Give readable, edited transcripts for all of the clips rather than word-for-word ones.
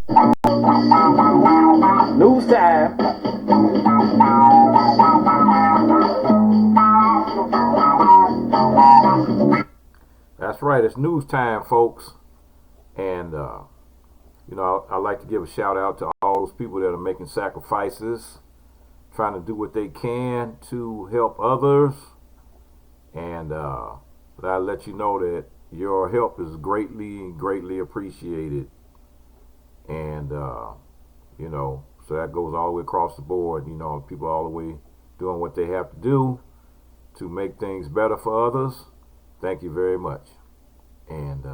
News time. That's right. It's news time, folks. And I like to give a shout out to all those people that are making sacrifices, trying to do what they can to help others. And I let you know that your help is greatly, greatly appreciated. And so that goes all the way across the board. People all the way doing what they have to do to make things better for others. Thank you very much. And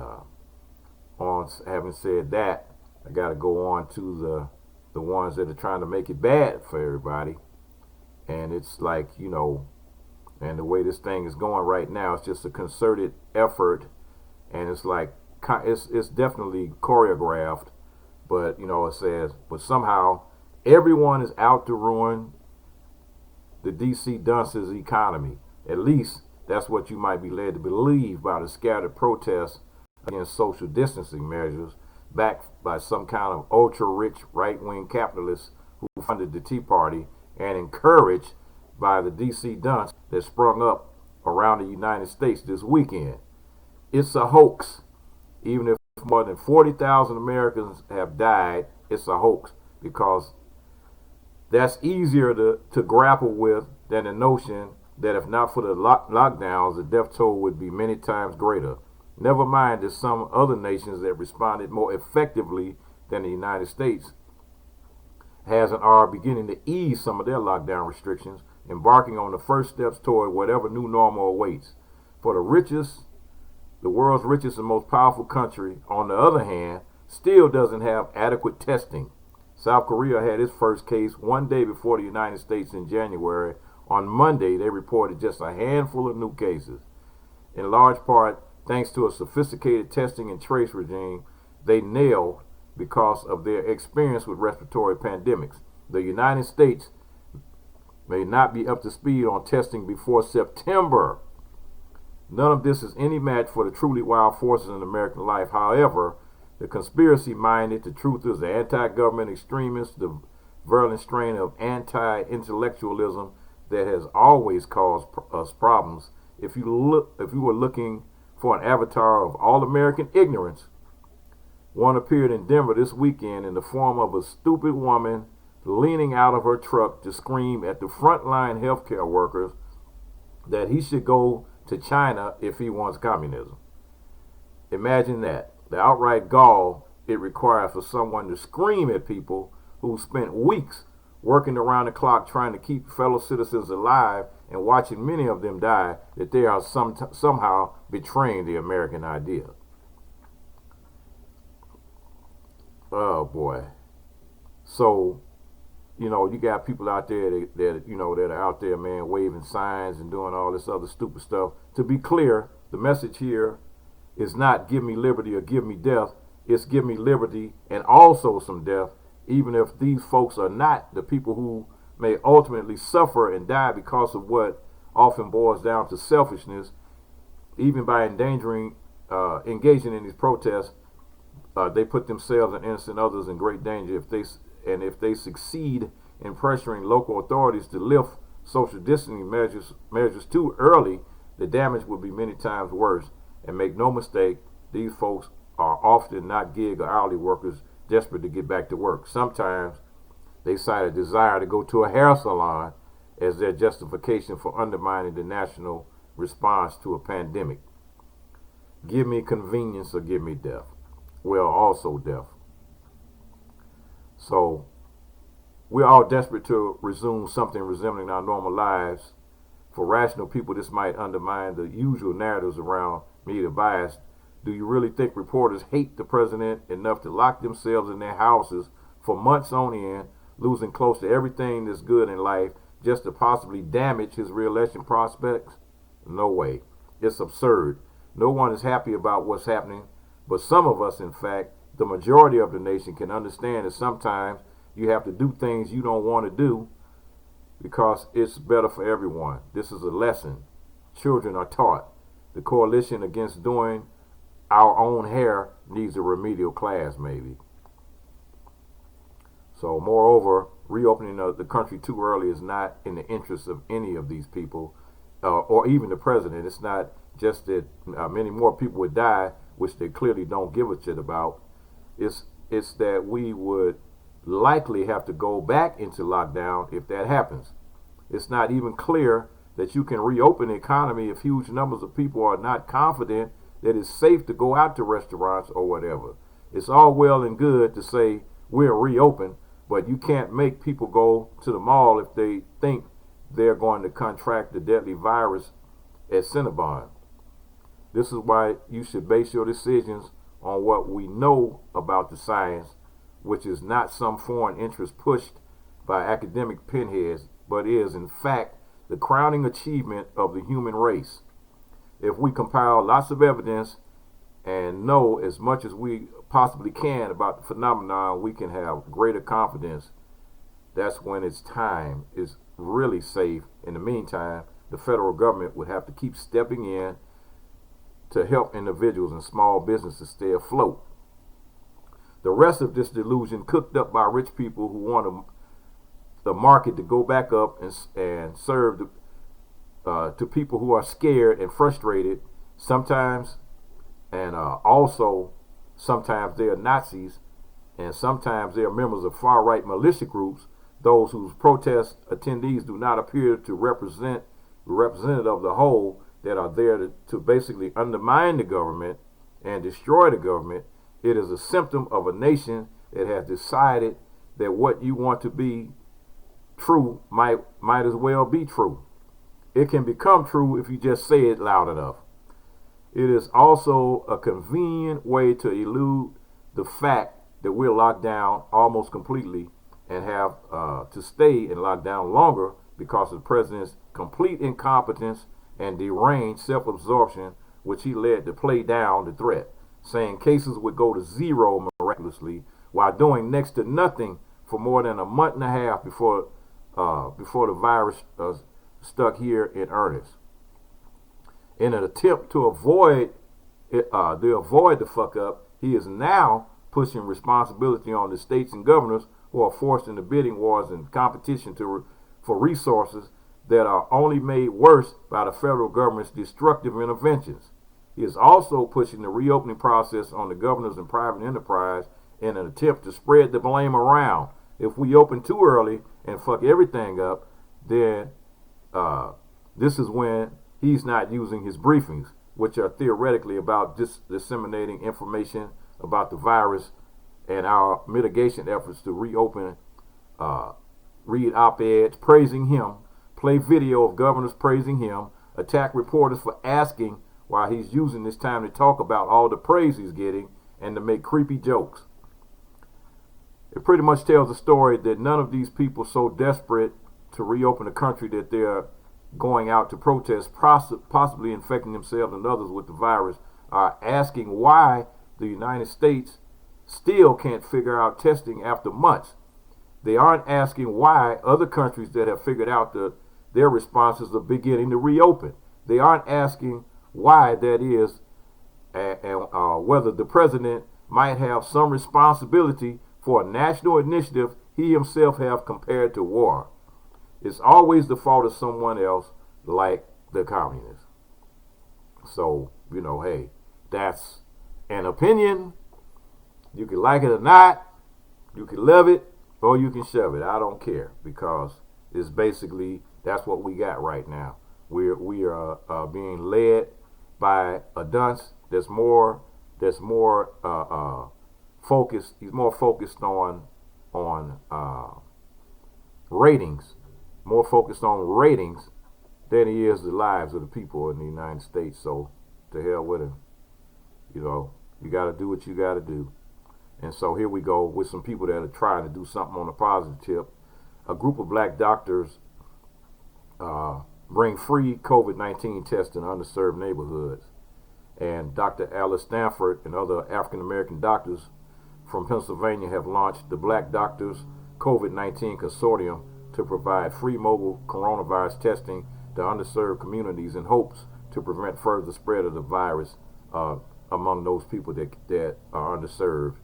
on having said that, I got to go on to the ones that are trying to make it bad for everybody. And it's like, and the way this thing is going right now, it's just a concerted effort, and it's like it's definitely choreographed. But it says, but somehow everyone is out to ruin the DC dunce's economy. At least that's what you might be led to believe by the scattered protests against social distancing measures backed by some kind of ultra-rich right-wing capitalists who funded the Tea Party and encouraged by the DC dunce that sprung up around the United States this weekend. It's a hoax. Even if more than 40,000 Americans have died, it's a hoax, because that's easier to grapple with than the notion that if not for the lockdowns, the death toll would be many times greater. Never mind that some other nations that responded more effectively than the United States has and are beginning to ease some of their lockdown restrictions, embarking on the first steps toward whatever new normal awaits. For the world's richest and most powerful country, on the other hand, still doesn't have adequate testing. South Korea had its first case one day before the United States in January. On Monday, they reported just a handful of new cases. In large part, thanks to a sophisticated testing and trace regime they nailed because of their experience with respiratory pandemics. The United States may not be up to speed on testing before September. None of this is any match for the truly wild forces in American life. However, the conspiracy-minded, the truthers, the anti-government extremists, the virulent strain of anti-intellectualism that has always caused us problems. If you were looking for an avatar of all-American ignorance, one appeared in Denver this weekend in the form of a stupid woman leaning out of her truck to scream at the frontline healthcare workers that he should go to China if he wants communism. Imagine that. The outright gall it requires for someone to scream at people who spent weeks working around the clock trying to keep fellow citizens alive and watching many of them die, that they are somehow betraying the American idea. Oh boy. So, you got people out there that are out there, man, waving signs and doing all this other stupid stuff. To be clear, the message here is not give me liberty or give me death. It's give me liberty and also some death, even if these folks are not the people who may ultimately suffer and die because of what often boils down to selfishness. Even by engaging in these protests, they put themselves and innocent others in great danger. If they succeed in pressuring local authorities to lift social distancing measures too early, the damage will be many times worse. And make no mistake, these folks are often not gig or hourly workers desperate to get back to work. Sometimes they cite a desire to go to a hair salon as their justification for undermining the national response to a pandemic. Give me convenience or give me death. Well, also death. So we're all desperate to resume something resembling our normal lives. For rational people, this might undermine the usual narratives around media bias. Do you really think reporters hate the president enough to lock themselves in their houses for months on end, losing close to everything that's good in life just to possibly damage his re-election prospects? No way. It's absurd. No one is happy about what's happening, but some of us, in fact, the majority of the nation, can understand that sometimes you have to do things you don't want to do because it's better for everyone. This is a lesson children are taught. The coalition against doing our own hair needs a remedial class, maybe. So, moreover, reopening the country too early is not in the interest of any of these people, or even the president. It's not just that many more people would die, which they clearly don't give a shit about. It's that we would likely have to go back into lockdown if that happens. It's not even clear that you can reopen the economy if huge numbers of people are not confident that it's safe to go out to restaurants or whatever. It's all well and good to say we're reopen, but you can't make people go to the mall if they think they're going to contract the deadly virus at Cinnabon. This is why you should base your decisions on what we know about the science, which is not some foreign interest pushed by academic pinheads, but is, in fact, the crowning achievement of the human race. If we compile lots of evidence and know as much as we possibly can about the phenomenon, we can have greater confidence. That's when its time is really safe. In the meantime, the federal government would have to keep stepping in to help individuals and small businesses stay afloat. The rest of this delusion, cooked up by rich people who want the market to go back up and serve to people who are scared and frustrated sometimes, and also sometimes they are Nazis, and sometimes they are members of far-right militia groups, those whose protest attendees do not appear to represent the representative of the whole, that are there to basically undermine the government and destroy the government. It is a symptom of a nation that has decided that what you want to be true might as well be true. It can become true if you just say it loud enough. It is also a convenient way to elude the fact that we're locked down almost completely and have to stay in lockdown longer because of the president's complete incompetence and deranged self-absorption, which he led to play down the threat, saying cases would go to zero miraculously while doing next to nothing for more than a month and a half before the virus stuck here in earnest. In an attempt to avoid the fuck up, he is now pushing responsibility on the states and governors who are forced into bidding wars and competition for resources that are only made worse by the federal government's destructive interventions. He is also pushing the reopening process on the governors and private enterprise in an attempt to spread the blame around. If we open too early and fuck everything up, then this is when he's not using his briefings, which are theoretically about disseminating information about the virus and our mitigation efforts to reopen, read op-eds praising him, play video of governors praising him, attack reporters for asking while he's using this time to talk about all the praise he's getting, and to make creepy jokes. It pretty much tells a story that none of these people so desperate to reopen the country that they're going out to protest, possibly infecting themselves and others with the virus, are asking why the United States still can't figure out testing after months. They aren't asking why other countries that have figured out their responses are beginning to reopen. They aren't asking why that is, and whether the president might have some responsibility for a national initiative he himself have compared to war. It's always the fault of someone else, like the communists. So, hey, that's an opinion. You can like it or not. You can love it or you can shove it. I don't care, because it's basically, that's what we got right now. We are being led by a dunce that's more focused. He's more focused on ratings, more focused on ratings than he is the lives of the people in the United States. So to hell with him. You got to do what you got to do. And so here we go with some people that are trying to do something on a positive tip. A group of black doctors bring free COVID-19 tests in underserved neighborhoods. And Dr. Alice Stanford and other African-American doctors from Pennsylvania have launched the Black Doctors COVID-19 Consortium to provide free mobile coronavirus testing to underserved communities in hopes to prevent further spread of the virus among those people that are underserved.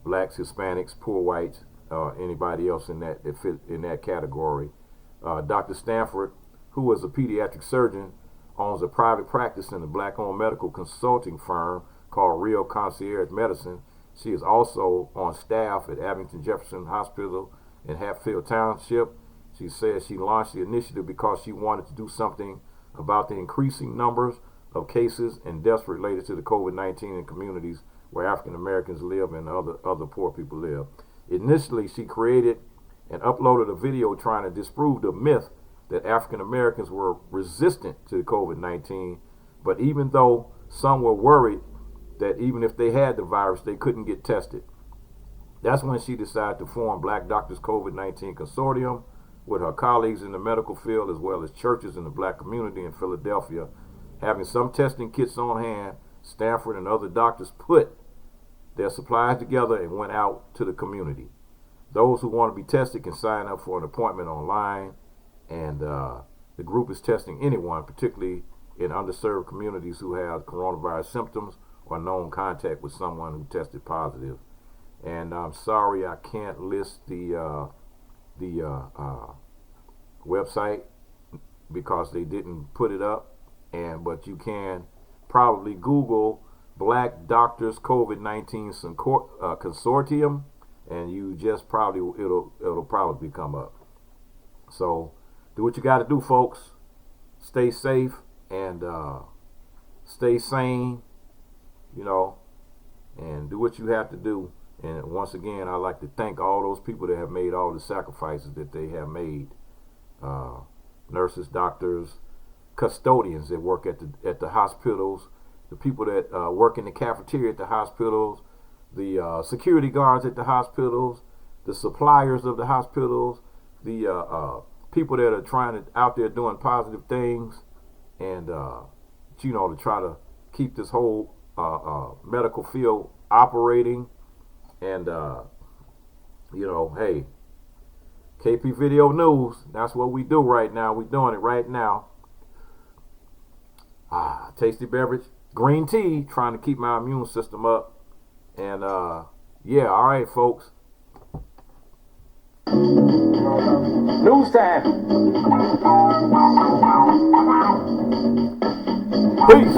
Blacks, Hispanics, poor whites, anybody else in that fit in that category. Dr. Stanford, who is a pediatric surgeon, owns a private practice in a black-owned medical consulting firm called Real Concierge Medicine. She is also on staff at Abington Jefferson Hospital in Hatfield Township. She says she launched the initiative because she wanted to do something about the increasing numbers of cases and deaths related to the COVID-19 in communities where African Americans live and other poor people live. Initially, she created and uploaded a video trying to disprove the myth that African Americans were resistant to COVID-19, but even though some were worried that even if they had the virus, they couldn't get tested. That's when she decided to form Black Doctors COVID-19 Consortium with her colleagues in the medical field as well as churches in the black community in Philadelphia. Having some testing kits on hand, Stanford and other doctors put their supplies together and went out to the community. Those who want to be tested can sign up for an appointment online, and the group is testing anyone, particularly in underserved communities who have coronavirus symptoms or known contact with someone who tested positive. And I'm sorry I can't list the website because they didn't put it up, but you can probably Google Black Doctors COVID-19 Consortium, and you just probably it'll probably come up. So do what you got to do, folks. Stay safe and stay sane, and do what you have to do. And once again, I'd like to thank all those people that have made all the sacrifices that they have made. Nurses, doctors, custodians that work at the hospitals, the people that work in the cafeteria at the hospitals, the security guards at the hospitals, the suppliers of the hospitals, the people that are out there doing positive things, and to try to keep this whole medical field operating. And hey, KP Video News, that's what we do right now. We're doing it right now. Tasty beverage, green tea, trying to keep my immune system up. And yeah, all right, folks. News time. Peace.